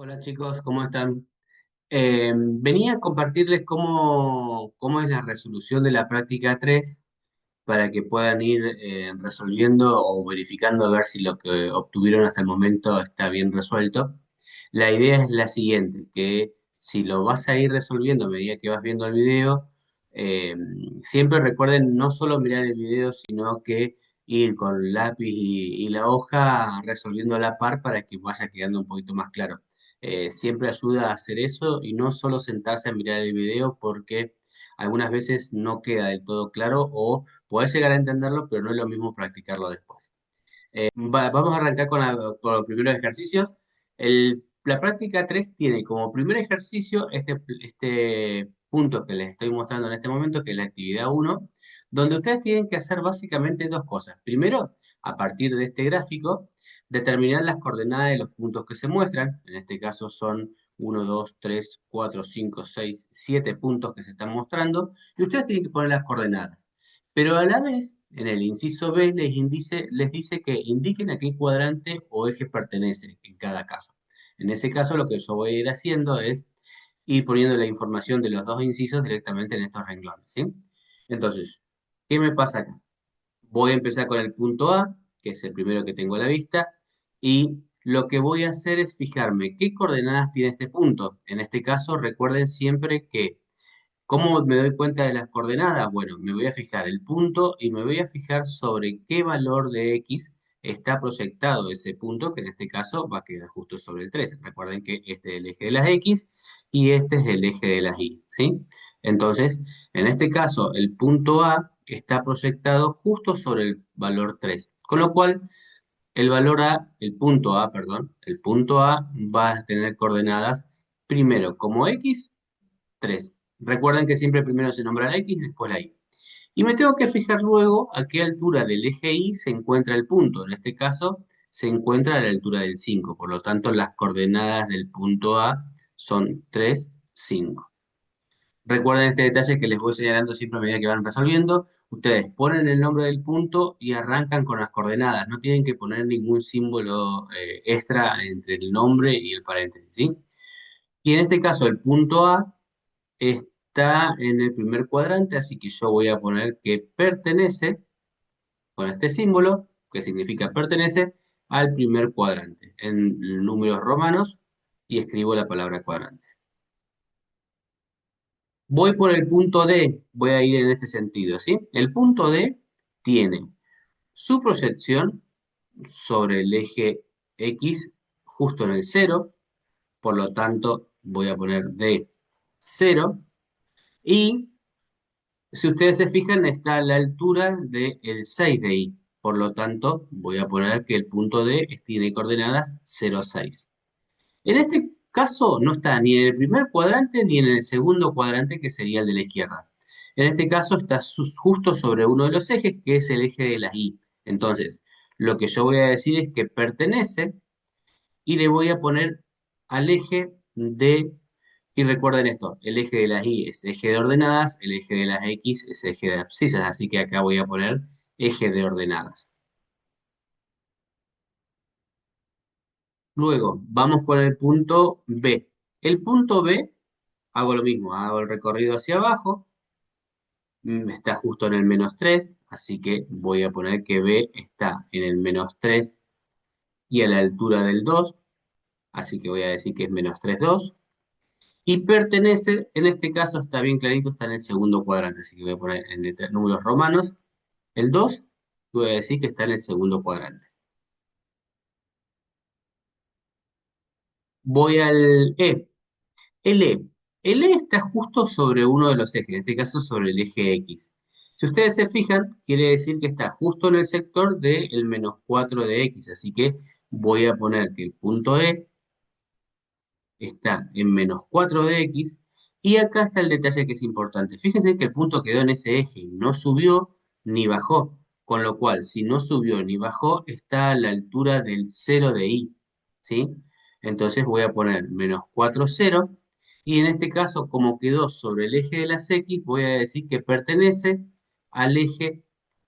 Hola chicos, ¿cómo están? Venía a compartirles cómo es la resolución de la práctica 3 para que puedan ir resolviendo o verificando a ver si lo que obtuvieron hasta el momento está bien resuelto. La idea es la siguiente, que si lo vas a ir resolviendo a medida que vas viendo el video, eh, siempre recuerden no solo mirar el video, sino que ir con lápiz y la hoja resolviendo a la par para que vaya quedando un poquito más claro. Siempre ayuda a hacer eso y no solo sentarse a mirar el video porque algunas veces no queda del todo claro o podés llegar a entenderlo, pero no es lo mismo practicarlo después. Vamos a arrancar con los primeros ejercicios. La práctica 3 tiene como primer ejercicio este punto que les estoy mostrando en este momento, que es la actividad uno, donde ustedes tienen que hacer básicamente dos cosas. Primero, a partir de este gráfico, determinar las coordenadas de los puntos que se muestran. En este caso son uno, 2, 3, 4, 5, 6, 7 puntos que se están mostrando, y ustedes tienen que poner las coordenadas. Pero a la vez, en el inciso B les dice que indiquen a qué cuadrante o eje pertenece en cada caso. En ese caso, lo que yo voy a ir haciendo es ir poniendo la información de los dos incisos directamente en estos renglones, ¿sí? Entonces, ¿qué me pasa acá? Voy a empezar con el punto A, que es el primero que tengo a la vista, y lo que voy a hacer es fijarme qué coordenadas tiene este punto. En este caso, recuerden siempre que ¿cómo me doy cuenta de las coordenadas? Bueno, me voy a fijar el punto y me voy a fijar sobre qué valor de X está proyectado ese punto, que en este caso va a quedar justo sobre el 3. Recuerden que este es el eje de las X y este es el eje de las Y, ¿sí? Entonces, en este caso, el punto A está proyectado justo sobre el valor 3, con lo cual el punto A, perdón, el punto A va a tener coordenadas primero como X 3. Recuerden que siempre primero se nombra la X, después la Y. Y me tengo que fijar luego a qué altura del eje Y se encuentra el punto. En este caso, se encuentra a la altura del 5. Por lo tanto, las coordenadas del punto A son 3, 5. Recuerden este detalle que les voy señalando siempre a medida que van resolviendo. Ustedes ponen el nombre del punto y arrancan con las coordenadas. No tienen que poner ningún símbolo extra entre el nombre y el paréntesis, ¿sí? Y en este caso, el punto A está en el primer cuadrante, así que yo voy a poner que pertenece, con este símbolo, que significa pertenece, al primer cuadrante, en números romanos, y escribo la palabra cuadrante. Voy por el punto D, voy a ir en este sentido, ¿sí? El punto D tiene su proyección sobre el eje X justo en el cero, por lo tanto voy a poner D 0, y si ustedes se fijan, está a la altura del 6 de I. Por lo tanto, voy a poner que el punto D tiene coordenadas 0, 6. En este caso, no está ni en el primer cuadrante ni en el segundo cuadrante, que sería el de la izquierda. En este caso, está justo sobre uno de los ejes, que es el eje de las I. Entonces, lo que yo voy a decir es que pertenece y le voy a poner al eje de, y recuerden esto, el eje de las Y es eje de ordenadas, el eje de las X es eje de abscisas, así que acá voy a poner eje de ordenadas. Luego, vamos con el punto B. El punto B, hago lo mismo, hago el recorrido hacia abajo, está justo en el menos 3, así que voy a poner que B está en el menos 3 y a la altura del 2, así que voy a decir que es menos 3, 2. Y pertenece, en este caso está bien clarito, está en el segundo cuadrante, así que voy a poner en números romanos el 2, voy a decir que está en el segundo cuadrante. Voy al E. El E. El E está justo sobre uno de los ejes, en este caso sobre el eje X. Si ustedes se fijan, quiere decir que está justo en el sector del menos 4 de X, así que voy a poner que el punto E está en menos 4 de X, y acá está el detalle que es importante. Fíjense que el punto quedó en ese eje y no subió ni bajó, con lo cual, si no subió ni bajó, está a la altura del 0 de Y, ¿sí? Entonces voy a poner menos 4, 0, y en este caso, como quedó sobre el eje de las X, voy a decir que pertenece al eje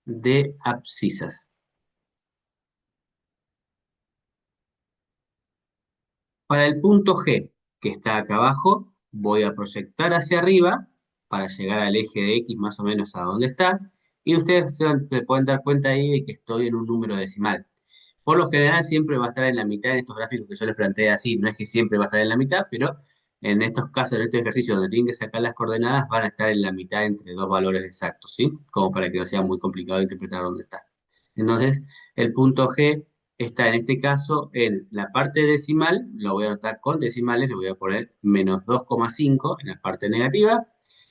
de abscisas. Para el punto G, que está acá abajo, voy a proyectar hacia arriba para llegar al eje de X más o menos a donde está. Y ustedes se pueden dar cuenta ahí de que estoy en un número decimal. Por lo general siempre va a estar en la mitad en estos gráficos que yo les planteé así. No es que siempre va a estar en la mitad, pero en estos casos, en estos ejercicios donde tienen que sacar las coordenadas, van a estar en la mitad entre dos valores exactos, ¿sí? Como para que no sea muy complicado interpretar dónde está. Entonces, el punto G está en este caso en la parte decimal, lo voy a anotar con decimales, le voy a poner menos 2,5 en la parte negativa,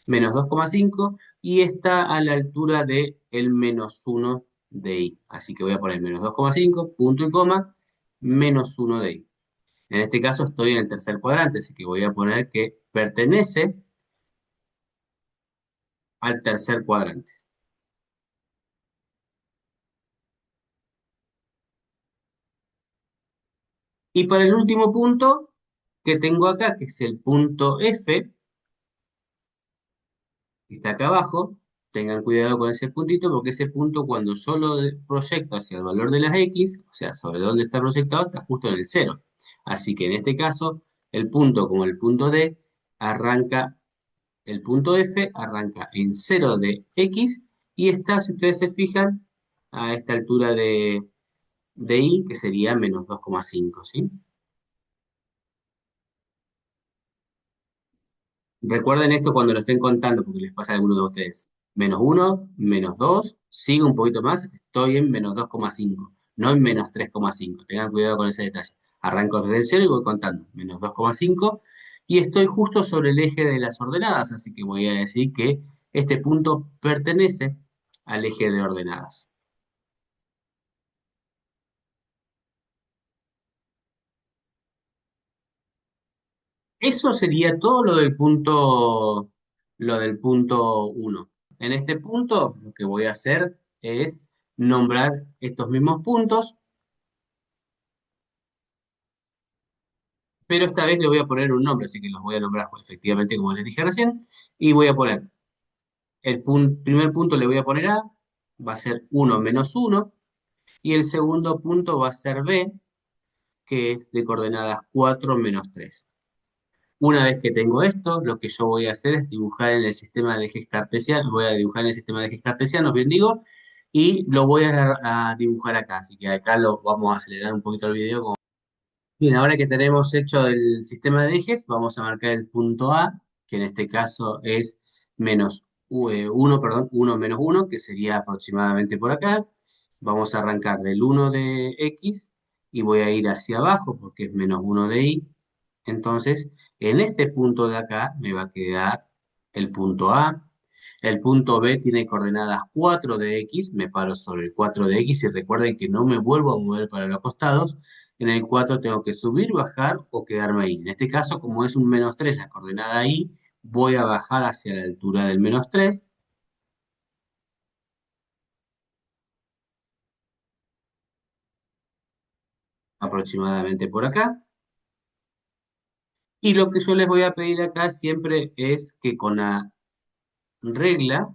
menos 2,5 y está a la altura de el menos 1 de i. Así que voy a poner menos 2,5, punto y coma, menos 1 de i. En este caso estoy en el tercer cuadrante, así que voy a poner que pertenece al tercer cuadrante. Y para el último punto que tengo acá, que es el punto F, que está acá abajo, tengan cuidado con ese puntito, porque ese punto cuando yo lo proyecto hacia el valor de las X, o sea, sobre dónde está proyectado, está justo en el cero. Así que en este caso, el punto como el punto D, arranca, el punto F arranca en cero de X y está, si ustedes se fijan, a esta altura de Y, que sería menos 2,5, ¿sí? Recuerden esto cuando lo estén contando, porque les pasa a algunos de ustedes. Menos uno, menos 2, sigo un poquito más, estoy en menos 2,5, no en menos 3,5. Tengan cuidado con ese detalle. Arranco desde el cero y voy contando. Menos 2,5 y estoy justo sobre el eje de las ordenadas, así que voy a decir que este punto pertenece al eje de ordenadas. Eso sería todo lo del punto uno. En este punto, lo que voy a hacer es nombrar estos mismos puntos, pero esta vez le voy a poner un nombre, así que los voy a nombrar efectivamente como les dije recién, y voy a poner primer punto le voy a poner A, va a ser uno menos uno, y el segundo punto va a ser B, que es de coordenadas 4 menos 3. Una vez que tengo esto, lo que yo voy a hacer es dibujar en el sistema de ejes cartesianos, voy a dibujar en el sistema de ejes cartesianos, bien digo, y lo voy a dibujar acá. Así que acá lo vamos a acelerar un poquito el video. Bien, ahora que tenemos hecho el sistema de ejes, vamos a marcar el punto A, que en este caso es menos 1, perdón, uno menos uno, que sería aproximadamente por acá. Vamos a arrancar del uno de X y voy a ir hacia abajo porque es menos uno de Y. Entonces, en este punto de acá me va a quedar el punto A. El punto B tiene coordenadas 4 de X, me paro sobre el 4 de X y recuerden que no me vuelvo a mover para los costados. En el 4 tengo que subir, bajar o quedarme ahí. En este caso, como es un menos 3 la coordenada Y, voy a bajar hacia la altura del menos 3, aproximadamente por acá. Y lo que yo les voy a pedir acá siempre es que con la regla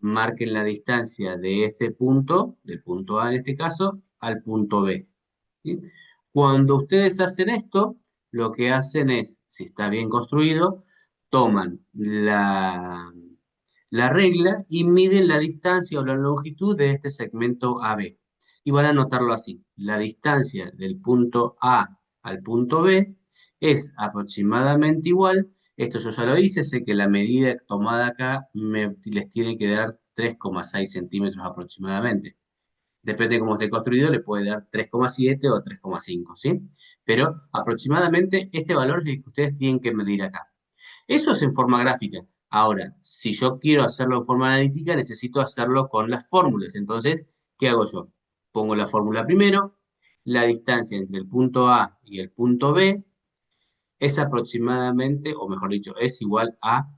marquen la distancia de este punto, del punto A en este caso, al punto B. ¿Sí? Cuando ustedes hacen esto, lo que hacen es, si está bien construido, toman la regla y miden la distancia o la longitud de este segmento AB. Y van a anotarlo así. La distancia del punto A al punto B es aproximadamente igual. Esto yo ya lo hice, sé que la medida tomada acá les tiene que dar 3,6 centímetros aproximadamente. Depende de cómo esté construido, le puede dar 3,7 o 3,5, ¿sí? Pero aproximadamente este valor es el que ustedes tienen que medir acá. Eso es en forma gráfica. Ahora, si yo quiero hacerlo en forma analítica, necesito hacerlo con las fórmulas. Entonces, ¿qué hago yo? Pongo la fórmula primero, la distancia entre el punto A y el punto B es aproximadamente, o mejor dicho, es igual a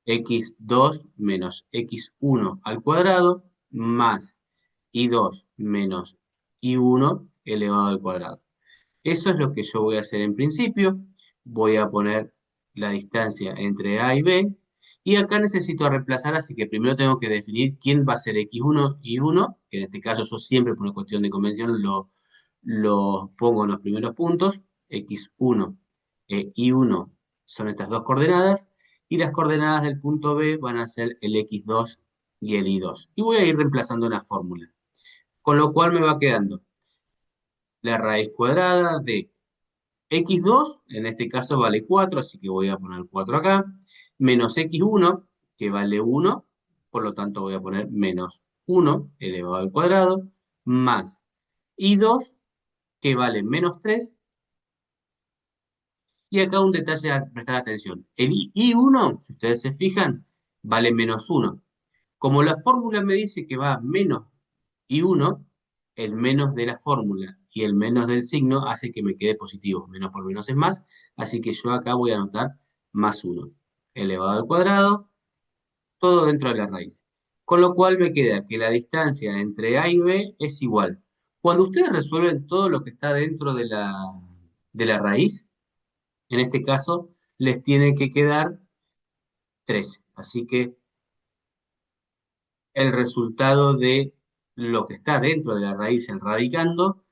x2 menos x1 al cuadrado más y2 menos y1 elevado al cuadrado. Eso es lo que yo voy a hacer en principio. Voy a poner la distancia entre A y B. Y acá necesito reemplazar, así que primero tengo que definir quién va a ser x1 y 1, que en este caso yo siempre por una cuestión de convención lo pongo en los primeros puntos. x1 e y1 son estas dos coordenadas, y las coordenadas del punto B van a ser el x2 y el y2. Y voy a ir reemplazando una fórmula, con lo cual me va quedando la raíz cuadrada de x2, en este caso vale 4, así que voy a poner 4 acá, menos x1, que vale 1, por lo tanto voy a poner menos 1 elevado al cuadrado, más y2, que vale menos 3, y acá un detalle a prestar atención. El I1, si ustedes se fijan, vale menos 1. Como la fórmula me dice que va menos I1, el menos de la fórmula y el menos del signo hace que me quede positivo. Menos por menos es más, así que yo acá voy a anotar más 1 elevado al cuadrado, todo dentro de la raíz. Con lo cual me queda que la distancia entre A y B es igual. Cuando ustedes resuelven todo lo que está dentro de la raíz, en este caso, les tiene que quedar 13. Así que el resultado de lo que está dentro de la raíz, el radicando,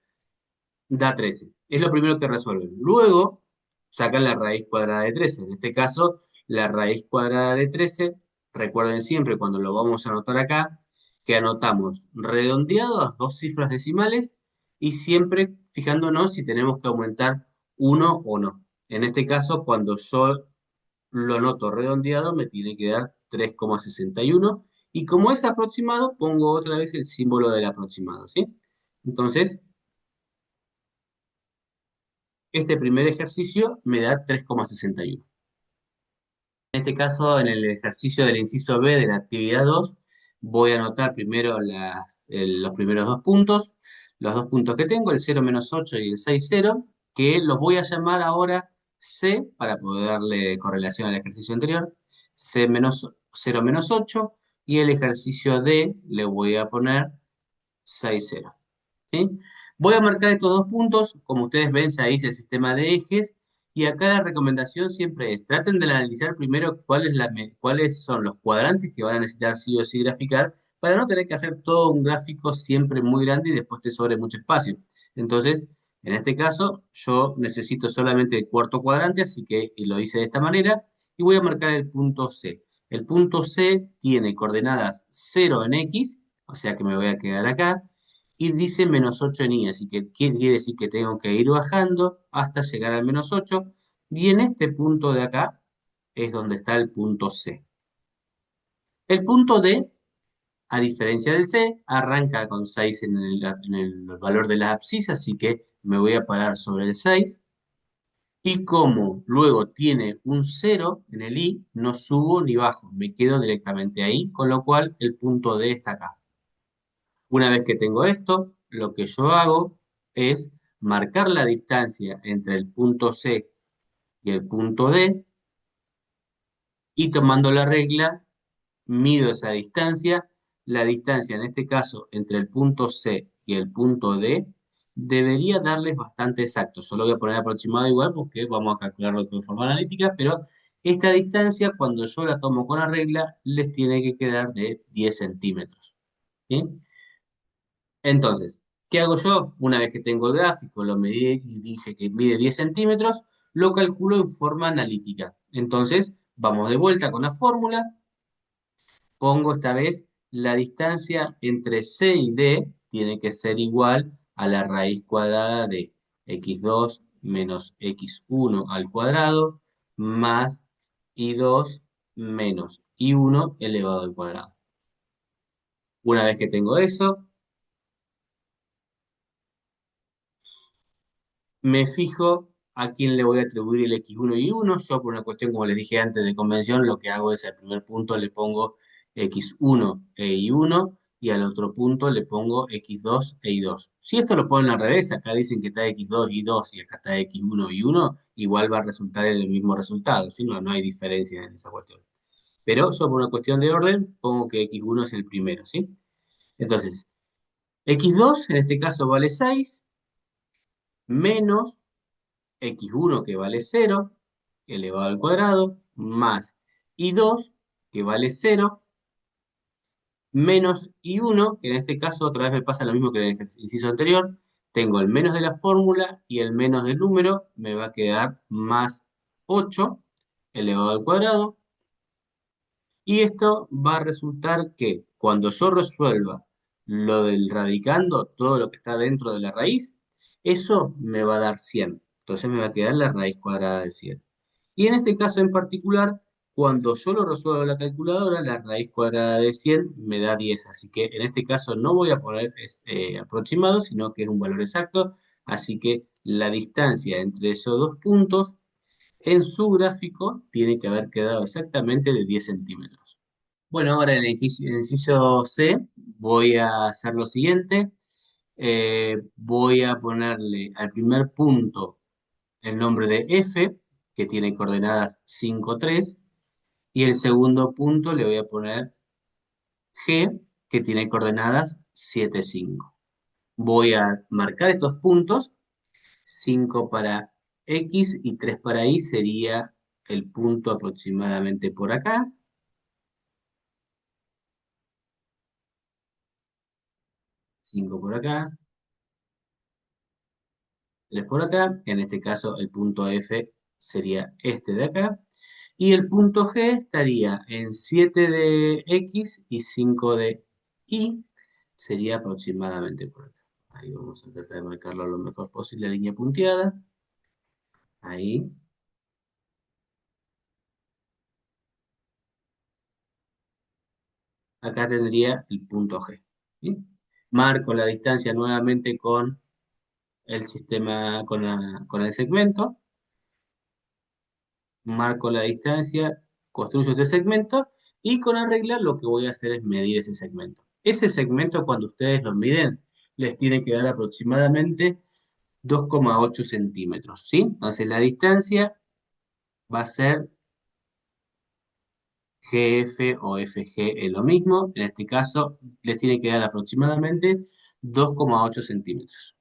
da 13. Es lo primero que resuelven. Luego, sacan la raíz cuadrada de 13. En este caso, la raíz cuadrada de 13, recuerden siempre cuando lo vamos a anotar acá, que anotamos redondeado a dos cifras decimales y siempre fijándonos si tenemos que aumentar uno o no. En este caso, cuando yo lo anoto redondeado, me tiene que dar 3,61. Y como es aproximado, pongo otra vez el símbolo del aproximado, ¿sí? Entonces, este primer ejercicio me da 3,61. En este caso, en el ejercicio del inciso B de la actividad 2, voy a anotar primero los primeros los dos puntos que tengo, el 0 menos 8 y el 6, 0, que los voy a llamar ahora C para poder darle correlación al ejercicio anterior, C menos 0 menos 8, y el ejercicio D le voy a poner 6, 0. ¿Sí? Voy a marcar estos dos puntos, como ustedes ven, ya hice el sistema de ejes, y acá la recomendación siempre es, traten de analizar primero cuáles son los cuadrantes que van a necesitar sí o sí graficar, para no tener que hacer todo un gráfico siempre muy grande y después te sobre mucho espacio. Entonces, en este caso, yo necesito solamente el cuarto cuadrante, así que lo hice de esta manera, y voy a marcar el punto C. El punto C tiene coordenadas 0 en X, o sea que me voy a quedar acá, y dice menos 8 en y, así que quiere decir que tengo que ir bajando hasta llegar al menos 8, y en este punto de acá es donde está el punto C. El punto D, a diferencia del C, arranca con 6 en el valor de la abscisa, así que me voy a parar sobre el 6, y como luego tiene un 0 en el I, no subo ni bajo, me quedo directamente ahí, con lo cual el punto D está acá. Una vez que tengo esto, lo que yo hago es marcar la distancia entre el punto C y el punto D, y tomando la regla, mido esa distancia. La distancia en este caso entre el punto C y el punto D debería darles bastante exacto. Yo lo voy a poner aproximado igual porque vamos a calcularlo de forma analítica, pero esta distancia cuando yo la tomo con la regla les tiene que quedar de 10 centímetros. ¿Sí? Entonces, ¿qué hago yo? Una vez que tengo el gráfico, lo medí y dije que mide 10 centímetros, lo calculo en forma analítica. Entonces, vamos de vuelta con la fórmula. Pongo esta vez la distancia entre C y D tiene que ser igual a la raíz cuadrada de x2 menos x1 al cuadrado más y2 menos y1 elevado al cuadrado. Una vez que tengo eso, me fijo a quién le voy a atribuir el x1 y 1. Yo, por una cuestión, como les dije antes, de convención, lo que hago es al primer punto le pongo x1 e y1 y al otro punto le pongo x2 e y2. Si esto lo ponen al revés, acá dicen que está x2 y 2 y acá está x1 y 1, igual va a resultar en el mismo resultado, ¿sí? No, no hay diferencia en esa cuestión. Pero yo, por una cuestión de orden, pongo que x1 es el primero, ¿sí? Entonces, x2 en este caso vale 6 menos x1 que vale 0 elevado al cuadrado, más y2 que vale 0, menos y1, que en este caso otra vez me pasa lo mismo que en el inciso anterior, Tengo el menos de la fórmula y el menos del número, me va a quedar más 8 elevado al cuadrado. Y esto va a resultar que cuando yo resuelva lo del radicando, todo lo que está dentro de la raíz, eso me va a dar 100. Entonces me va a quedar la raíz cuadrada de 100. Y en este caso en particular, cuando yo lo resuelvo en la calculadora, la raíz cuadrada de 100 me da 10. Así que en este caso no voy a poner aproximado, sino que es un valor exacto. Así que la distancia entre esos dos puntos en su gráfico tiene que haber quedado exactamente de 10 centímetros. Bueno, ahora en el inciso C voy a hacer lo siguiente. Voy a ponerle al primer punto el nombre de F, que tiene coordenadas 5, 3, y el segundo punto le voy a poner G, que tiene coordenadas 7, 5. Voy a marcar estos puntos, 5 para X y 3 para Y sería el punto aproximadamente por acá, 5 por acá, 3 por acá, en este caso el punto F sería este de acá, y el punto G estaría en 7 de X y 5 de Y, sería aproximadamente por acá. Ahí vamos a tratar de marcarlo lo mejor posible, la línea punteada, ahí, acá tendría el punto G. ¿Sí? Marco la distancia nuevamente con el sistema, con el segmento, marco la distancia, construyo este segmento y con la regla lo que voy a hacer es medir ese segmento. Ese segmento cuando ustedes lo miden les tiene que dar aproximadamente 2,8 centímetros, ¿sí? Entonces la distancia va a ser GF o FG es lo mismo, en este caso les tiene que dar aproximadamente 2,8 centímetros.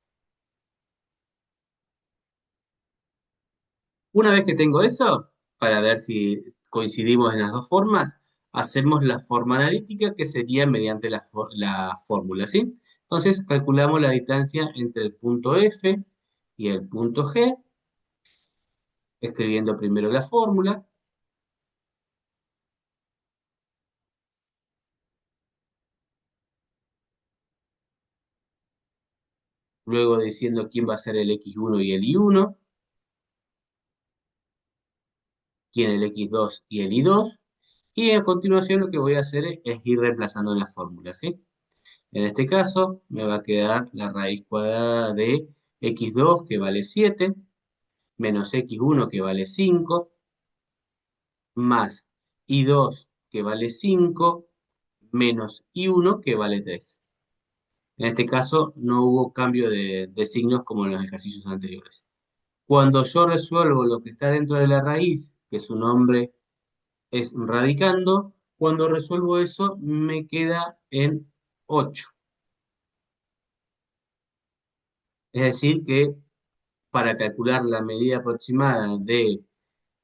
Una vez que tengo eso, para ver si coincidimos en las dos formas, hacemos la forma analítica que sería mediante la fórmula, ¿sí? Entonces calculamos la distancia entre el punto F y el punto G, escribiendo primero la fórmula, luego diciendo quién va a ser el X1 y el Y1, quién el X2 y el Y2, y a continuación lo que voy a hacer es ir reemplazando la fórmula, ¿sí? En este caso me va a quedar la raíz cuadrada de X2 que vale 7 menos X1 que vale 5 más Y2 que vale 5 menos Y1 que vale 3. En este caso no hubo cambio de signos como en los ejercicios anteriores. Cuando yo resuelvo lo que está dentro de la raíz, que su nombre es radicando, cuando resuelvo eso me queda en 8. Es decir, que para calcular la medida aproximada de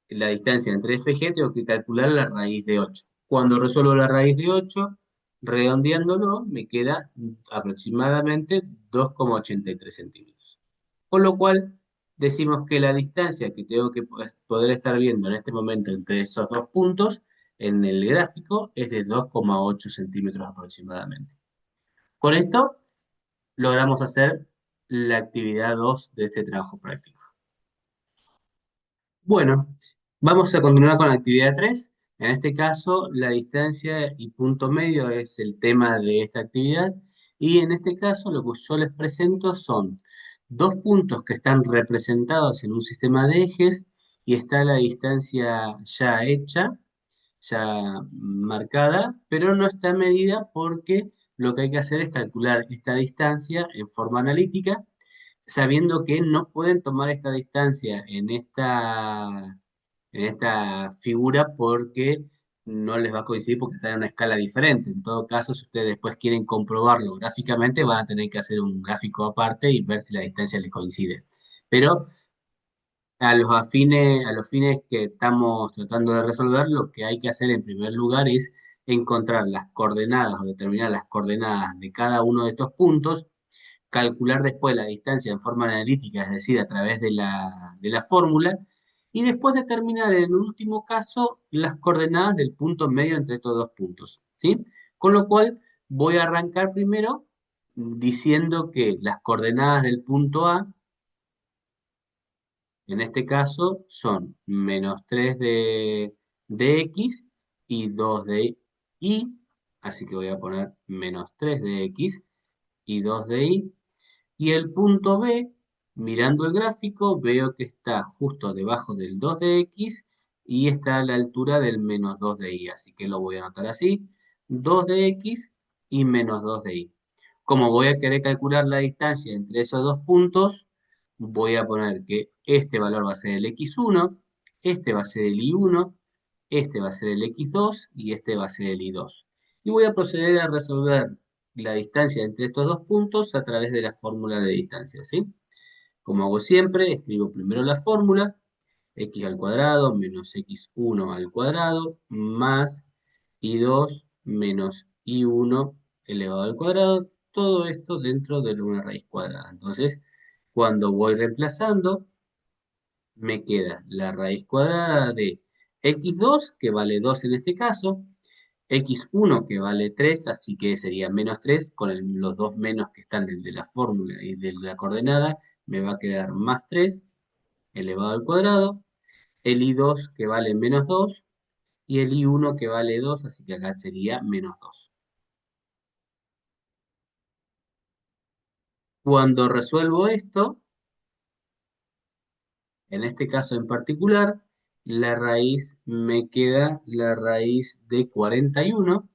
la distancia entre F y G, tengo que calcular la raíz de 8. Cuando resuelvo la raíz de 8, redondeándolo, me queda aproximadamente 2,83 centímetros. Con lo cual, decimos que la distancia que tengo que poder estar viendo en este momento entre esos dos puntos en el gráfico es de 2,8 centímetros aproximadamente. Con esto, logramos hacer la actividad 2 de este trabajo práctico. Bueno, vamos a continuar con la actividad 3. En este caso, la distancia y punto medio es el tema de esta actividad. Y en este caso, lo que yo les presento son dos puntos que están representados en un sistema de ejes y está la distancia ya hecha, ya marcada, pero no está medida porque lo que hay que hacer es calcular esta distancia en forma analítica sabiendo que no pueden tomar esta distancia en esta figura porque no les va a coincidir porque está en una escala diferente. En todo caso, si ustedes después quieren comprobarlo gráficamente, van a tener que hacer un gráfico aparte y ver si la distancia les coincide. Pero a los fines que estamos tratando de resolver, lo que hay que hacer en primer lugar es encontrar las coordenadas o determinar las coordenadas de cada uno de estos puntos calcular después la distancia en forma analítica, es decir, a través de la fórmula, y después determinar en el último caso las coordenadas del punto medio entre estos dos puntos, ¿sí? Con lo cual voy a arrancar primero diciendo que las coordenadas del punto A, en este caso, son -3 de X y 2 de Y, así que voy a poner -3 de X y 2 de Y. Y el punto B, mirando el gráfico, veo que está justo debajo del 2 de X y está a la altura del -2 de Y. Así que lo voy a anotar así, 2 de X y -2 de Y. Como voy a querer calcular la distancia entre esos dos puntos, voy a poner que este valor va a ser el x1, este va a ser el y1, este va a ser el x2 y este va a ser el y2. Y voy a proceder a resolver la distancia entre estos dos puntos a través de la fórmula de distancia, ¿sí? Como hago siempre, escribo primero la fórmula, x al cuadrado menos x1 al cuadrado más y2 menos y1 elevado al cuadrado, todo esto dentro de una raíz cuadrada. Entonces, cuando voy reemplazando, me queda la raíz cuadrada de x2, que vale 2 en este caso, x1 que vale 3, así que sería -3, con los dos menos que están el de la fórmula y de la coordenada, me va a quedar +3 elevado al cuadrado, el i2 que vale -2 y el i1 que vale 2, así que acá sería -2. Cuando resuelvo esto, en este caso en particular, la raíz me queda la raíz de 41,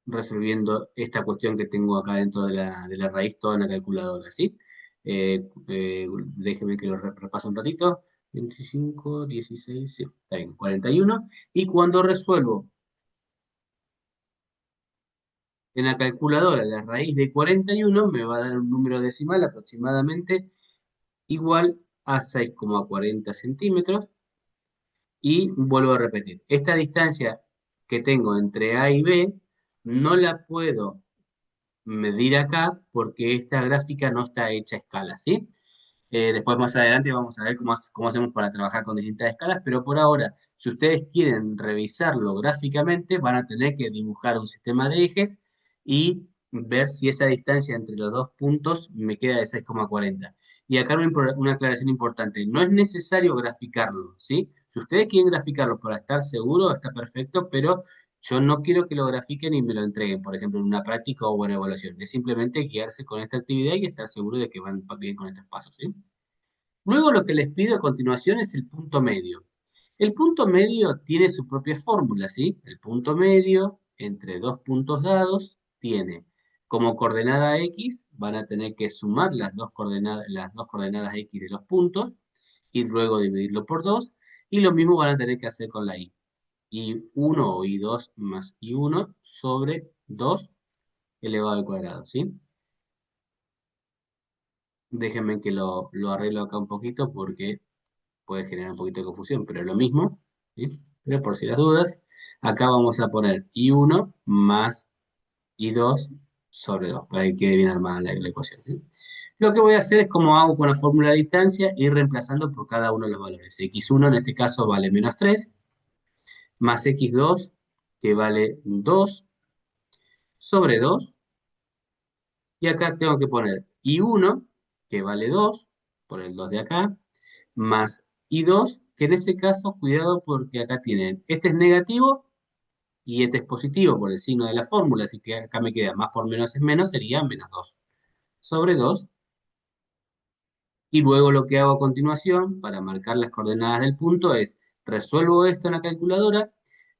resolviendo esta cuestión que tengo acá dentro de la raíz toda en la calculadora, ¿sí? Déjeme que lo repaso un ratito. 25, 16, sí, está bien, 41. Y cuando resuelvo en la calculadora la raíz de 41, me va a dar un número decimal aproximadamente igual a 6,40 centímetros. Y vuelvo a repetir, esta distancia que tengo entre A y B no la puedo medir acá porque esta gráfica no está hecha a escala, ¿sí? Después más adelante vamos a ver cómo hacemos para trabajar con distintas escalas, pero por ahora, si ustedes quieren revisarlo gráficamente, van a tener que dibujar un sistema de ejes y ver si esa distancia entre los dos puntos me queda de 6,40. Y acá una aclaración importante, no es necesario graficarlo, ¿sí? Si ustedes quieren graficarlo para estar seguros, está perfecto, pero yo no quiero que lo grafiquen y me lo entreguen, por ejemplo, en una práctica o una evaluación. Es simplemente guiarse con esta actividad y estar seguro de que van bien con estos pasos, ¿sí? Luego lo que les pido a continuación es el punto medio. El punto medio tiene su propia fórmula, ¿sí? El punto medio entre dos puntos dados tiene como coordenada x, van a tener que sumar las dos coordenadas x de los puntos y luego dividirlo por 2, y lo mismo van a tener que hacer con la y. Y1 o y2 más y1 sobre 2 elevado al cuadrado, ¿sí? Déjenme que lo arreglo acá un poquito porque puede generar un poquito de confusión, pero es lo mismo, ¿sí? Pero por si las dudas, acá vamos a poner I1 más I2 sobre 2 para que quede bien armada la ecuación, ¿sí? Lo que voy a hacer es como hago con la fórmula de distancia, ir reemplazando por cada uno de los valores. X1 en este caso vale -3, más X2 que vale 2 sobre 2, y acá tengo que poner I1 que vale 2 por el 2 de acá, más I2, que en ese caso, cuidado porque acá tienen, este es negativo y este es positivo por el signo de la fórmula, así que acá me queda más por menos es menos, sería -2 sobre 2. Y luego lo que hago a continuación, para marcar las coordenadas del punto, es resuelvo esto en la calculadora.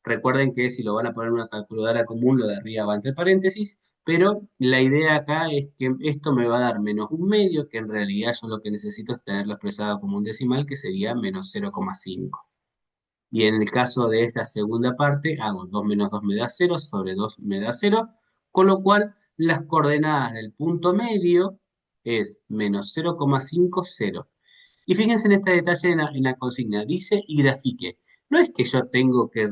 Recuerden que si lo van a poner en una calculadora común, lo de arriba va entre paréntesis, pero la idea acá es que esto me va a dar -1/2, que en realidad yo lo que necesito es tenerlo expresado como un decimal, que sería -0,5. Y en el caso de esta segunda parte, hago 2 menos 2 me da 0 sobre 2 me da 0, con lo cual las coordenadas del punto medio es -0,50. Y fíjense en este detalle en la consigna, dice y grafique. no es que yo tengo que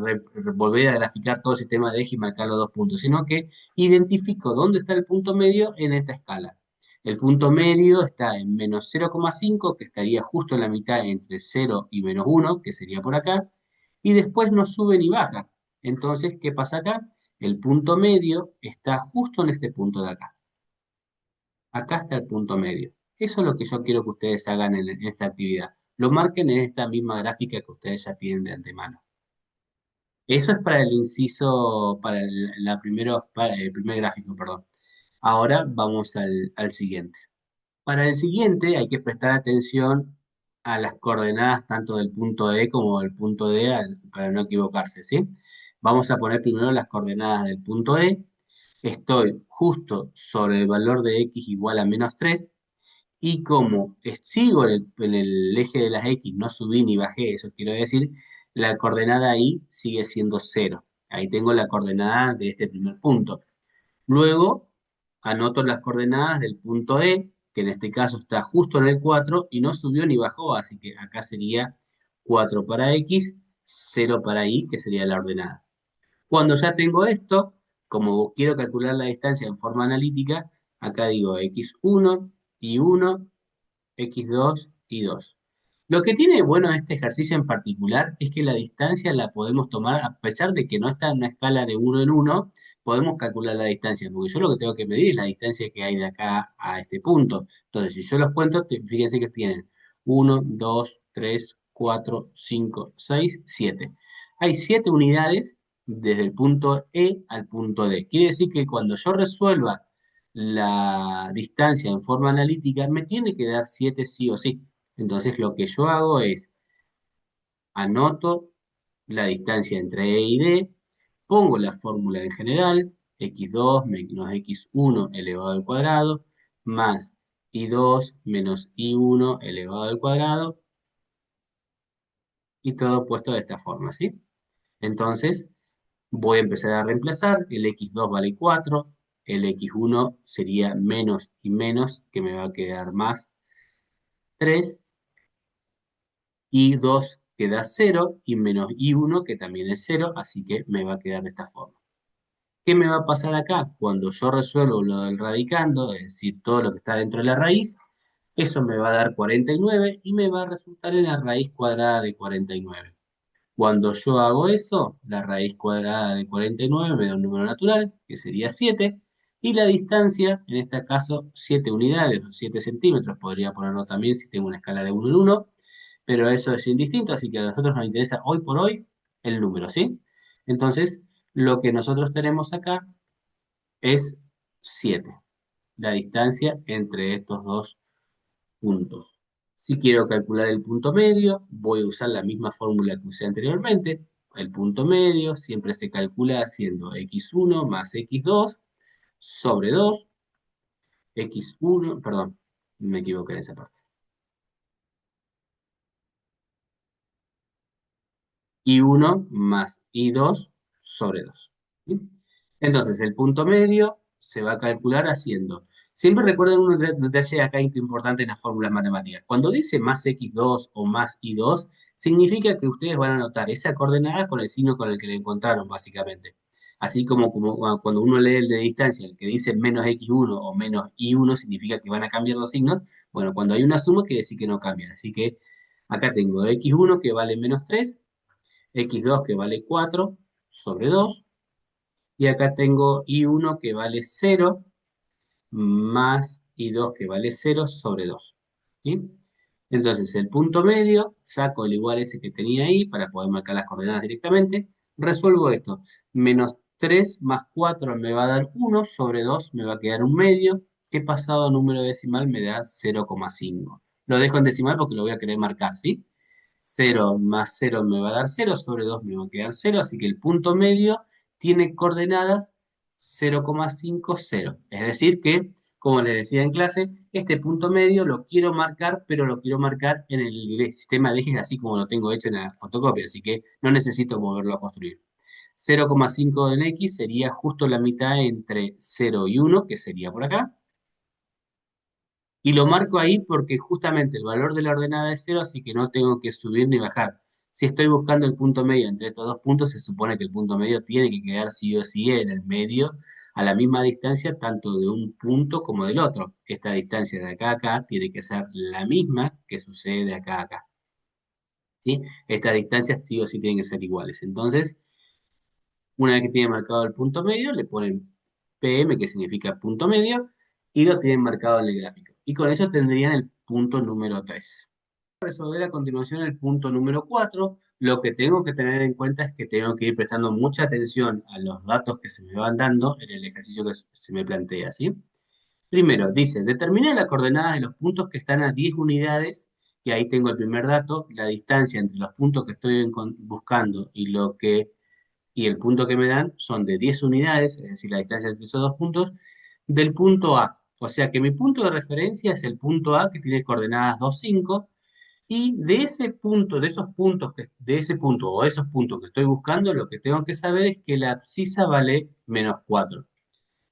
volver a graficar todo el sistema de eje y marcar los dos puntos, sino que identifico dónde está el punto medio en esta escala. El punto medio está en menos 0,5, que estaría justo en la mitad entre 0 y menos 1, que sería por acá, y después no sube ni baja. Entonces, ¿qué pasa acá? El punto medio está justo en este punto de acá. Acá está el punto medio. Eso es lo que yo quiero que ustedes hagan en esta actividad. Lo marquen en esta misma gráfica que ustedes ya tienen de antemano. Eso es para el inciso, para para el primer gráfico, perdón. Ahora vamos al siguiente. Para el siguiente hay que prestar atención a las coordenadas tanto del punto E como del punto D para no equivocarse, ¿sí? Vamos a poner primero las coordenadas del punto E. Estoy justo sobre el valor de x igual a menos 3 y como sigo en el eje de las x, no subí ni bajé, eso quiero decir, la coordenada ahí sigue siendo 0. Ahí tengo la coordenada de este primer punto. Luego anoto las coordenadas del punto E, que en este caso está justo en el 4 y no subió ni bajó, así que acá sería 4 para X, 0 para Y, que sería la ordenada. Cuando ya tengo esto, como quiero calcular la distancia en forma analítica, acá digo X1 y 1, X2 y 2. Lo que tiene bueno este ejercicio en particular es que la distancia la podemos tomar, a pesar de que no está en una escala de uno en uno, podemos calcular la distancia, porque yo lo que tengo que medir es la distancia que hay de acá a este punto. Entonces, si yo los cuento, fíjense que tienen uno, 2, 3, 4, 5, 6, 7. Hay 7 unidades desde el punto E al punto D. Quiere decir que cuando yo resuelva la distancia en forma analítica, me tiene que dar 7 sí o sí. Entonces lo que yo hago es anoto la distancia entre E y D, pongo la fórmula en general, x2 menos x1 elevado al cuadrado, más y2 menos y1 elevado al cuadrado, y todo puesto de esta forma, ¿sí? Entonces voy a empezar a reemplazar, el x2 vale 4, el x1 sería menos y menos, que me va a quedar más 3 y 2 queda 0 y menos y1 que también es 0, así que me va a quedar de esta forma. ¿Qué me va a pasar acá? Cuando yo resuelvo lo del radicando, es decir, todo lo que está dentro de la raíz, eso me va a dar 49 y me va a resultar en la raíz cuadrada de 49. Cuando yo hago eso, la raíz cuadrada de 49 me da un número natural, que sería 7, y la distancia, en este caso 7 unidades o 7 centímetros, podría ponerlo también si tengo una escala de uno en uno, pero eso es indistinto, así que a nosotros nos interesa hoy por hoy el número, ¿sí? Entonces, lo que nosotros tenemos acá es 7, la distancia entre estos dos puntos. Si quiero calcular el punto medio, voy a usar la misma fórmula que usé anteriormente. El punto medio siempre se calcula haciendo x1 más x2 sobre 2, x1, perdón, me equivoqué en esa parte. Y1 más y2 sobre 2. ¿Sí? Entonces, el punto medio se va a calcular haciendo. Siempre recuerden un detalle acá importante en las fórmulas matemáticas. Cuando dice más x2 o más y2, significa que ustedes van a anotar esa coordenada con el signo con el que le encontraron, básicamente. Así como cuando uno lee el de distancia, el que dice menos x1 o menos y1, significa que van a cambiar los signos. Bueno, cuando hay una suma, quiere decir que no cambian. Así que acá tengo x1 que vale menos 3, x2 que vale 4 sobre 2, y acá tengo I1 que vale 0 más I2 que vale 0 sobre 2. ¿Sí? Entonces el punto medio, saco el igual ese que tenía ahí para poder marcar las coordenadas directamente, resuelvo esto. Menos 3 más 4 me va a dar 1 sobre 2 me va a quedar un medio, que pasado a número decimal me da 0,5. Lo dejo en decimal porque lo voy a querer marcar, ¿sí? 0 más 0 me va a dar 0 sobre 2 me va a quedar 0, así que el punto medio tiene coordenadas 0,50. Es decir que, como les decía en clase, este punto medio lo quiero marcar, pero lo quiero marcar en el sistema de ejes así como lo tengo hecho en la fotocopia, así que no necesito volverlo a construir. 0,5 en X sería justo la mitad entre 0 y 1, que sería por acá. Y lo marco ahí porque justamente el valor de la ordenada es 0, así que no tengo que subir ni bajar. Si estoy buscando el punto medio entre estos dos puntos, se supone que el punto medio tiene que quedar sí o sí en el medio, a la misma distancia, tanto de un punto como del otro. Esta distancia de acá a acá tiene que ser la misma que sucede de acá a acá. ¿Sí? Estas distancias sí o sí tienen que ser iguales. Entonces, una vez que tienen marcado el punto medio, le ponen PM, que significa punto medio, y lo tienen marcado en el gráfico. Y con eso tendrían el punto número 3. Resolver a continuación el punto número 4, lo que tengo que tener en cuenta es que tengo que ir prestando mucha atención a los datos que se me van dando en el ejercicio que se me plantea, ¿sí? Primero, dice, determina las coordenadas de los puntos que están a 10 unidades, y ahí tengo el primer dato, la distancia entre los puntos que estoy buscando y el punto que me dan son de 10 unidades, es decir, la distancia entre esos dos puntos, del punto A. O sea que mi punto de referencia es el punto A, que tiene coordenadas 2, 5, y de ese punto, de esos puntos, de ese punto o esos puntos que estoy buscando, lo que tengo que saber es que la abscisa vale -4.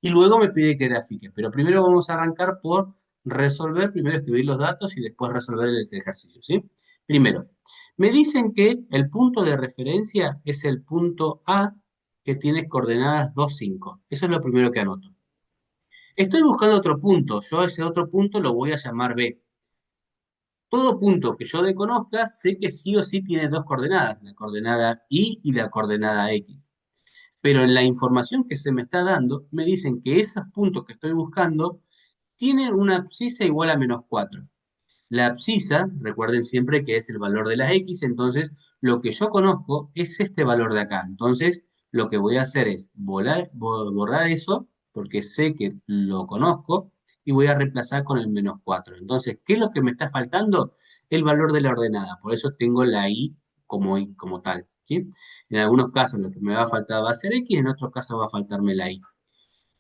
Y luego me pide que grafique, pero primero vamos a arrancar por resolver, primero escribir los datos y después resolver el ejercicio, ¿sí? Primero, me dicen que el punto de referencia es el punto A, que tiene coordenadas 2, 5. Eso es lo primero que anoto. Estoy buscando otro punto, yo a ese otro punto lo voy a llamar B. Todo punto que yo desconozca, sé que sí o sí tiene dos coordenadas, la coordenada Y y la coordenada X. Pero en la información que se me está dando, me dicen que esos puntos que estoy buscando tienen una abscisa igual a -4. La abscisa, recuerden siempre que es el valor de las X, entonces lo que yo conozco es este valor de acá. Entonces, lo que voy a hacer es borrar eso, porque sé que lo conozco, y voy a reemplazar con el -4. Entonces, ¿qué es lo que me está faltando? El valor de la ordenada. Por eso tengo la I como tal, ¿sí? En algunos casos lo que me va a faltar va a ser X, en otros casos va a faltarme la Y.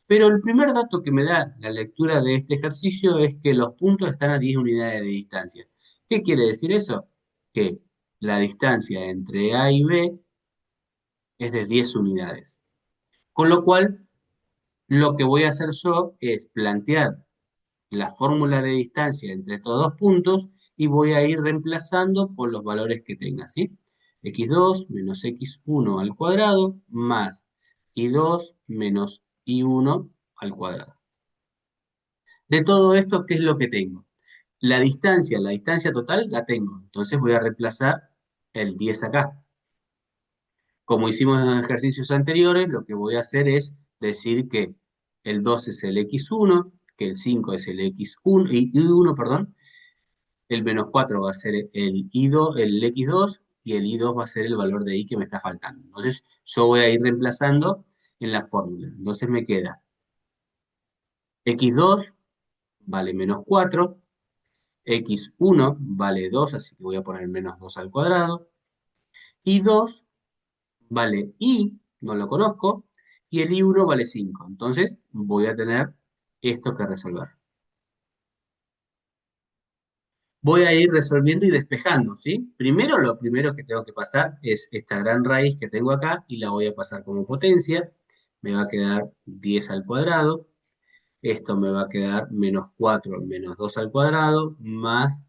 Pero el primer dato que me da la lectura de este ejercicio es que los puntos están a 10 unidades de distancia. ¿Qué quiere decir eso? Que la distancia entre A y B es de 10 unidades. Con lo cual, lo que voy a hacer yo es plantear la fórmula de distancia entre estos dos puntos y voy a ir reemplazando por los valores que tenga, ¿sí? X2 menos X1 al cuadrado más Y2 menos Y1 al cuadrado. De todo esto, ¿qué es lo que tengo? La distancia total la tengo. Entonces voy a reemplazar el 10 acá. Como hicimos en los ejercicios anteriores, lo que voy a hacer es decir que el 2 es el x1, que el 5 es el x1, y 1, perdón, el -4 va a ser el i2, el x2, y el i2 va a ser el valor de i que me está faltando. Entonces yo voy a ir reemplazando en la fórmula. Entonces me queda x2 vale -4, x1 vale 2, así que voy a poner -2 al cuadrado. Y 2 vale i, no lo conozco, y el i1 vale 5. Entonces voy a tener esto que resolver. Voy a ir resolviendo y despejando, ¿sí? Primero, lo primero que tengo que pasar es esta gran raíz que tengo acá y la voy a pasar como potencia. Me va a quedar 10 al cuadrado. Esto me va a quedar -4 menos 2 al cuadrado más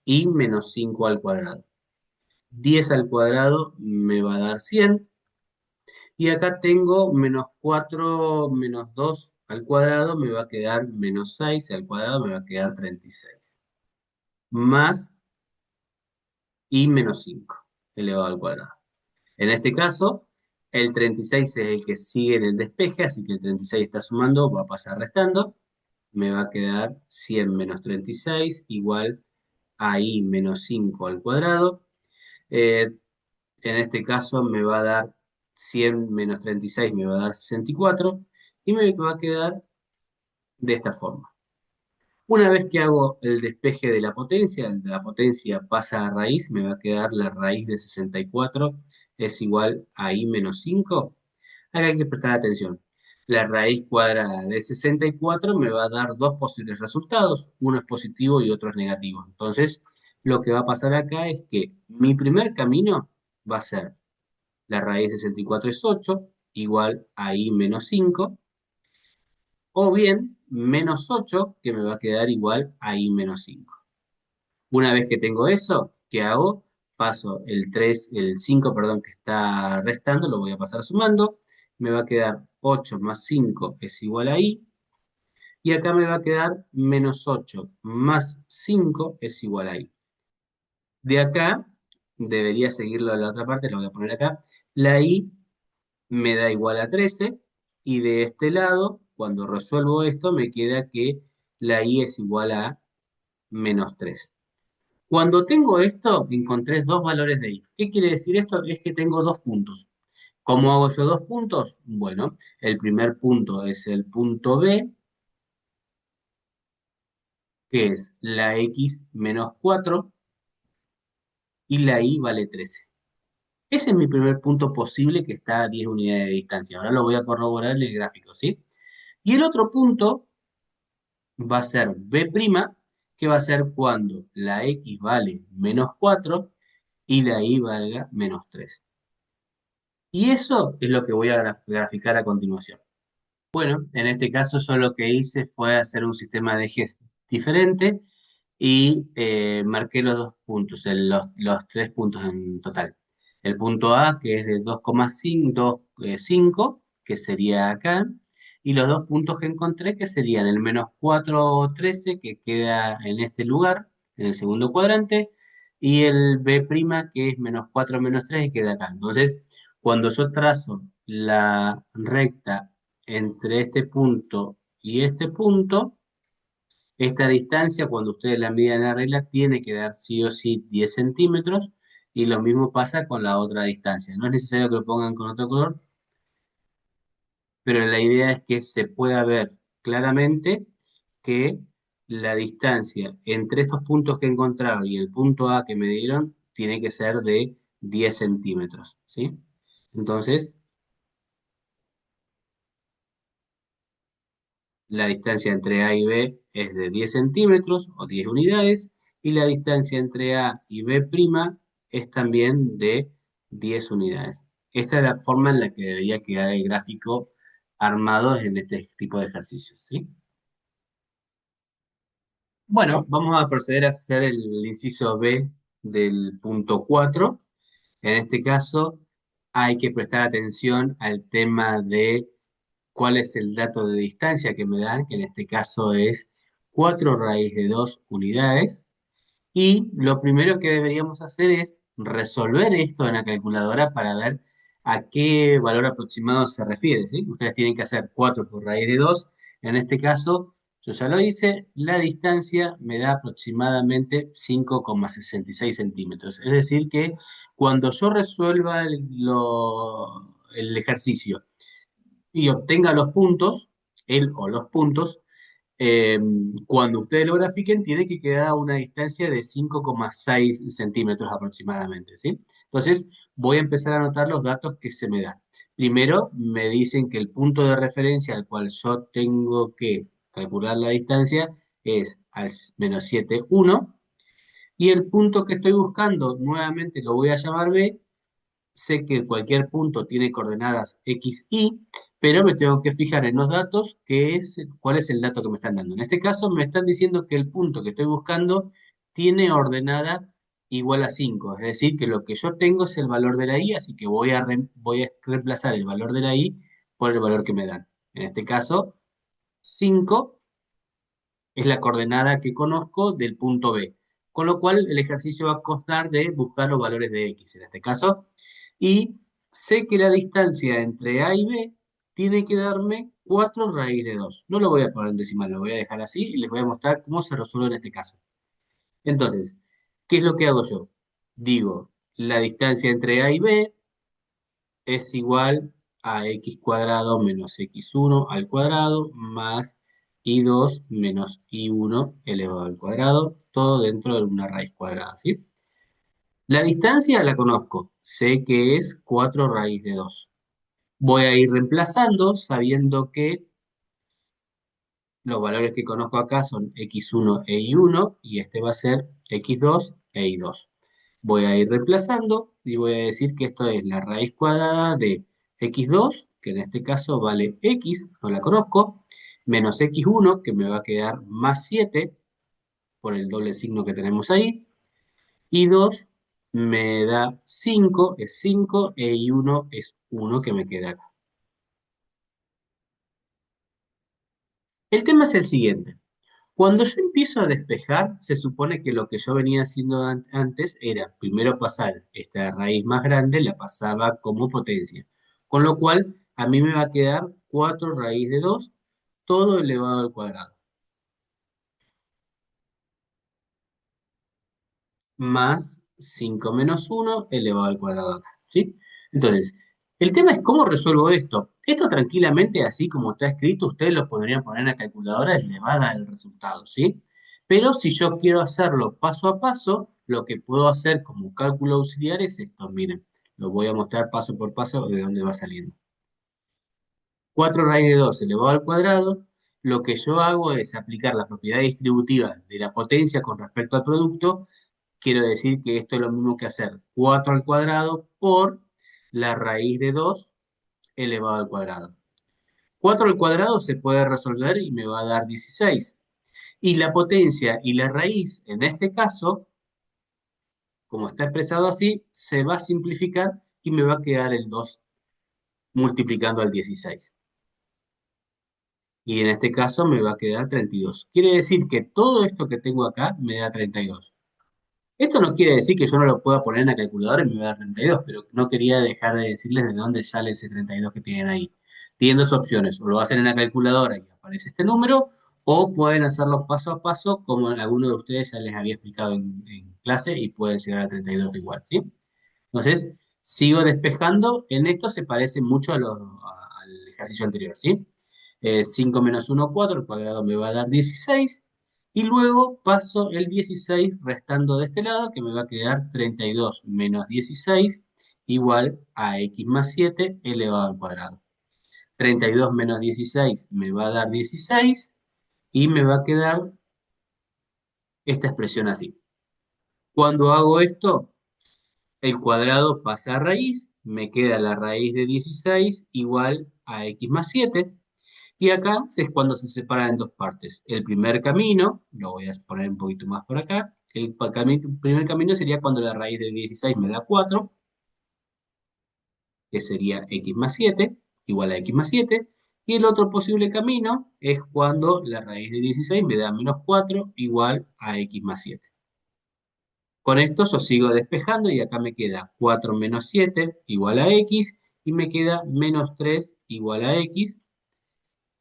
i menos 5 al cuadrado. 10 al cuadrado me va a dar 100. Y acá tengo -4 menos 2 al cuadrado, me va a quedar -6 al cuadrado, me va a quedar 36. Más y menos 5 elevado al cuadrado. En este caso, el 36 es el que sigue en el despeje, así que el 36 está sumando, va a pasar restando. Me va a quedar 100 menos 36 igual a i menos 5 al cuadrado. Eh, En este caso me va a dar 100 menos 36, me va a dar 64 y me va a quedar de esta forma. Una vez que hago el despeje de la potencia pasa a raíz, me va a quedar la raíz de 64 es igual a i menos 5. Acá hay que prestar atención. La raíz cuadrada de 64 me va a dar dos posibles resultados, uno es positivo y otro es negativo. Entonces, lo que va a pasar acá es que mi primer camino va a ser la raíz de 64 es 8, igual a i menos 5, o bien -8, que me va a quedar igual a i menos 5. Una vez que tengo eso, ¿qué hago? paso el 3, el 5, perdón, que está restando, lo voy a pasar sumando, me va a quedar 8 más 5 es igual a i, y acá me va a quedar menos 8 más 5 es igual a i. De acá, debería seguirlo a la otra parte, lo voy a poner acá, la i me da igual a 13, y de este lado, cuando resuelvo esto, me queda que la i es igual a menos 3. Cuando tengo esto, encontré dos valores de i. ¿Qué quiere decir esto? Es que tengo dos puntos. ¿Cómo hago esos dos puntos? Bueno, el primer punto es el punto B, que es la x menos 4, y la y vale 13. Ese es mi primer punto posible que está a 10 unidades de distancia. Ahora lo voy a corroborar en el gráfico, ¿sí? Y el otro punto va a ser B', que va a ser cuando la x vale menos 4 y la y valga menos 3. Y eso es lo que voy a graficar a continuación. Bueno, en este caso yo lo que hice fue hacer un sistema de ejes diferente y marqué los dos puntos, los tres puntos en total. El punto A, que es de 2,5, que sería acá, y los dos puntos que encontré, que serían el menos 4,13, que queda en este lugar, en el segundo cuadrante, y el B', que es menos 4 menos 3, y queda acá. Entonces, cuando yo trazo la recta entre este punto y este punto, esta distancia, cuando ustedes la miden en la regla, tiene que dar sí o sí 10 centímetros, y lo mismo pasa con la otra distancia. No es necesario que lo pongan con otro color, pero la idea es que se pueda ver claramente que la distancia entre estos puntos que encontraron y el punto A que me dieron tiene que ser de 10 centímetros, ¿sí? Entonces, la distancia entre A y B es de 10 centímetros o 10 unidades, y la distancia entre A y B' es también de 10 unidades. Esta es la forma en la que debería quedar el gráfico armado en este tipo de ejercicios, ¿sí? Bueno, vamos a proceder a hacer el inciso B del punto 4. En este caso, hay que prestar atención al tema de cuál es el dato de distancia que me dan, que en este caso es 4 raíz de 2 unidades. Y lo primero que deberíamos hacer es resolver esto en la calculadora para ver a qué valor aproximado se refiere, ¿sí? Ustedes tienen que hacer 4 por raíz de 2. En este caso, yo ya lo hice, la distancia me da aproximadamente 5,66 centímetros. Es decir que cuando yo resuelva el ejercicio y obtenga los puntos, él o los puntos, eh, cuando ustedes lo grafiquen, tiene que quedar a una distancia de 5,6 centímetros aproximadamente, ¿sí? Entonces, voy a empezar a anotar los datos que se me dan. Primero, me dicen que el punto de referencia al cual yo tengo que calcular la distancia es al menos 7, 1, y el punto que estoy buscando, nuevamente lo voy a llamar B. Sé que cualquier punto tiene coordenadas x, y, pero me tengo que fijar en los datos, cuál es el dato que me están dando. En este caso me están diciendo que el punto que estoy buscando tiene ordenada igual a 5, es decir, que lo que yo tengo es el valor de la y, así que voy a reemplazar el valor de la y por el valor que me dan. En este caso, 5 es la coordenada que conozco del punto B, con lo cual el ejercicio va a constar de buscar los valores de x en este caso, y sé que la distancia entre A y B tiene que darme 4 raíz de 2. No lo voy a poner en decimal, lo voy a dejar así y les voy a mostrar cómo se resuelve en este caso. Entonces, ¿qué es lo que hago yo? Digo, la distancia entre A y B es igual a x cuadrado menos x1 al cuadrado más y2 menos y1 elevado al cuadrado, todo dentro de una raíz cuadrada, ¿sí? La distancia la conozco, sé que es 4 raíz de 2. Voy a ir reemplazando sabiendo que los valores que conozco acá son x1 e y1, y este va a ser x2 e y2. Voy a ir reemplazando y voy a decir que esto es la raíz cuadrada de x2, que en este caso vale x, no la conozco, menos x1, que me va a quedar más 7 por el doble signo que tenemos ahí, y 2 me da 5 es 5 y 1 es 1 que me queda acá. El tema es el siguiente. Cuando yo empiezo a despejar, se supone que lo que yo venía haciendo antes era primero pasar esta raíz más grande, la pasaba como potencia. Con lo cual, a mí me va a quedar 4 raíz de 2 todo elevado al cuadrado, más 5 menos uno elevado al cuadrado acá, ¿sí? Entonces, el tema es cómo resuelvo esto. Esto tranquilamente, así como está escrito, ustedes lo podrían poner en la calculadora y le va a dar el resultado, ¿sí? Pero si yo quiero hacerlo paso a paso, lo que puedo hacer como cálculo auxiliar es esto, miren, lo voy a mostrar paso por paso de dónde va saliendo. 4 raíz de 2 elevado al cuadrado, lo que yo hago es aplicar la propiedad distributiva de la potencia con respecto al producto. Quiero decir que esto es lo mismo que hacer 4 al cuadrado por la raíz de 2 elevado al cuadrado. 4 al cuadrado se puede resolver y me va a dar 16. Y la potencia y la raíz, en este caso, como está expresado así, se va a simplificar y me va a quedar el 2 multiplicando al 16. Y en este caso me va a quedar 32. Quiere decir que todo esto que tengo acá me da 32. Esto no quiere decir que yo no lo pueda poner en la calculadora y me va a dar 32, pero no quería dejar de decirles de dónde sale ese 32 que tienen ahí. Tienen dos opciones, o lo hacen en la calculadora y aparece este número, o pueden hacerlo paso a paso, como alguno de ustedes ya les había explicado en clase, y pueden llegar a 32 igual, ¿sí? Entonces, sigo despejando. En esto se parece mucho al ejercicio anterior, ¿sí? 5 menos uno 4 el cuadrado me va a dar 16. Y luego paso el 16 restando de este lado, que me va a quedar 32 menos 16 igual a x más 7 elevado al cuadrado. 32 menos 16 me va a dar 16 y me va a quedar esta expresión así. Cuando hago esto, el cuadrado pasa a raíz, me queda la raíz de 16 igual a x más 7. Y acá es cuando se separa en dos partes. El primer camino, lo voy a poner un poquito más por acá, primer camino sería cuando la raíz de 16 me da 4, que sería x más 7, igual a x más 7. Y el otro posible camino es cuando la raíz de 16 me da menos 4, igual a x más 7. Con esto yo sigo despejando y acá me queda 4 menos 7 igual a x y me queda menos 3 igual a x,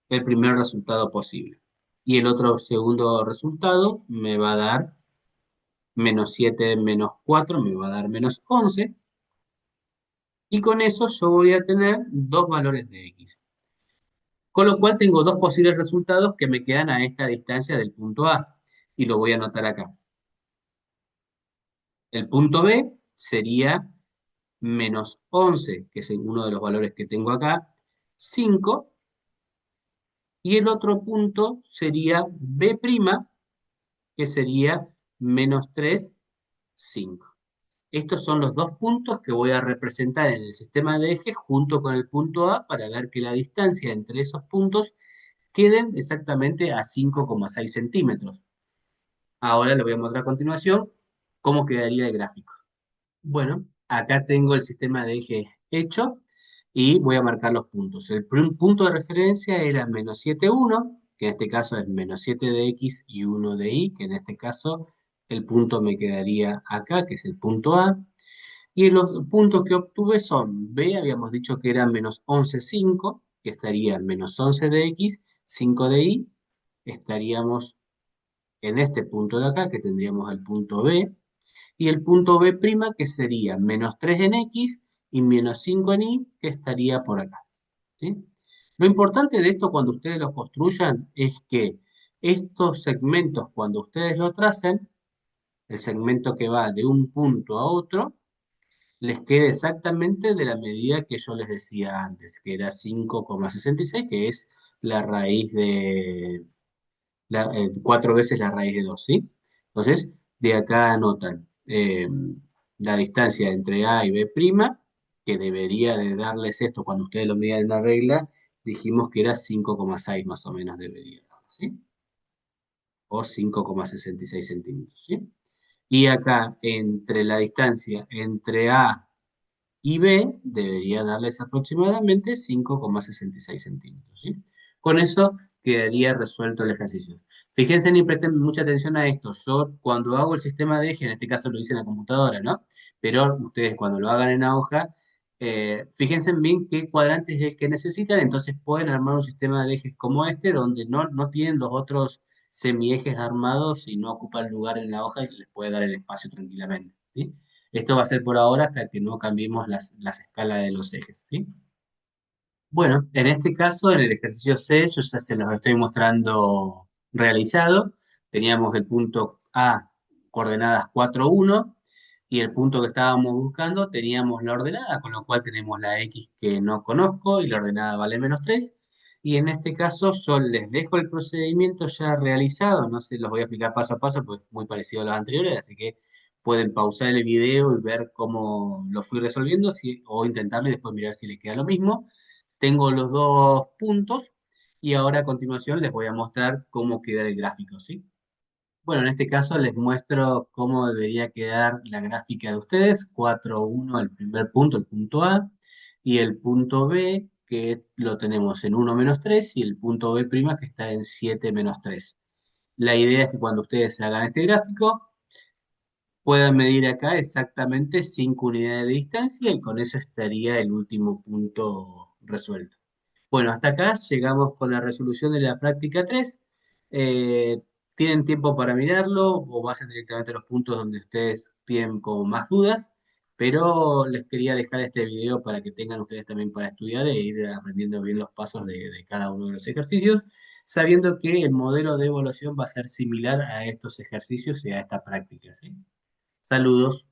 el primer resultado posible. Y el otro segundo resultado me va a dar menos 7 menos 4 me va a dar menos 11. Y con eso yo voy a tener dos valores de x. Con lo cual tengo dos posibles resultados que me quedan a esta distancia del punto A. Y lo voy a anotar acá. El punto B sería menos 11, que es uno de los valores que tengo acá, 5, y el otro punto sería B', que sería menos 3, 5. Estos son los dos puntos que voy a representar en el sistema de ejes junto con el punto A para ver que la distancia entre esos puntos queden exactamente a 5,6 centímetros. Ahora le voy a mostrar a continuación cómo quedaría el gráfico. Bueno, acá tengo el sistema de ejes hecho y voy a marcar los puntos. El punto de referencia era menos 7, 1, que en este caso es menos 7 de x y 1 de y, que en este caso el punto me quedaría acá, que es el punto A. Y los puntos que obtuve son B, habíamos dicho que era menos 11, 5, que estaría menos 11 de x, 5 de y, estaríamos en este punto de acá, que tendríamos el punto B, y el punto B', que sería menos 3 en X y menos 5 en Y, que estaría por acá. ¿Sí? Lo importante de esto cuando ustedes lo construyan es que estos segmentos, cuando ustedes lo tracen, el segmento que va de un punto a otro, les quede exactamente de la medida que yo les decía antes, que era 5,66, que es la raíz de 4 veces la raíz de 2, ¿sí? Entonces, de acá anotan la distancia entre A y B', que debería de darles esto cuando ustedes lo midan en la regla, dijimos que era 5,6 más o menos debería, ¿sí? O 5,66 centímetros, ¿sí? Y acá, entre la distancia entre A y B, debería darles aproximadamente 5,66 centímetros, ¿sí? Con eso quedaría resuelto el ejercicio. Fíjense y presten mucha atención a esto. Yo cuando hago el sistema de eje, en este caso lo hice en la computadora, ¿no? Pero ustedes cuando lo hagan en la hoja, fíjense bien qué cuadrante es el que necesitan, entonces pueden armar un sistema de ejes como este, donde no tienen los otros semiejes armados y no ocupan lugar en la hoja y les puede dar el espacio tranquilamente, ¿sí? Esto va a ser por ahora hasta que no cambiemos las escalas de los ejes, ¿sí? Bueno, en este caso, en el ejercicio C, yo ya se los estoy mostrando realizado. Teníamos el punto A, coordenadas 4, 1, y el punto que estábamos buscando teníamos la ordenada, con lo cual tenemos la X que no conozco y la ordenada vale -3. Y en este caso yo les dejo el procedimiento ya realizado, no se los voy a explicar paso a paso, porque es muy parecido a los anteriores, así que pueden pausar el video y ver cómo lo fui resolviendo, o intentarlo y después mirar si les queda lo mismo. Tengo los dos puntos y ahora a continuación les voy a mostrar cómo queda el gráfico, ¿sí? Bueno, en este caso les muestro cómo debería quedar la gráfica de ustedes. 4, 1, el primer punto, el punto A, y el punto B, que lo tenemos en 1, -3, y el punto B' que está en 7, -3. La idea es que cuando ustedes hagan este gráfico, puedan medir acá exactamente 5 unidades de distancia y con eso estaría el último punto resuelto. Bueno, hasta acá llegamos con la resolución de la práctica 3. Tienen tiempo para mirarlo o vayan directamente a los puntos donde ustedes tienen como más dudas, pero les quería dejar este video para que tengan ustedes también para estudiar e ir aprendiendo bien los pasos de cada uno de los ejercicios, sabiendo que el modelo de evaluación va a ser similar a estos ejercicios y a esta práctica, ¿sí? Saludos.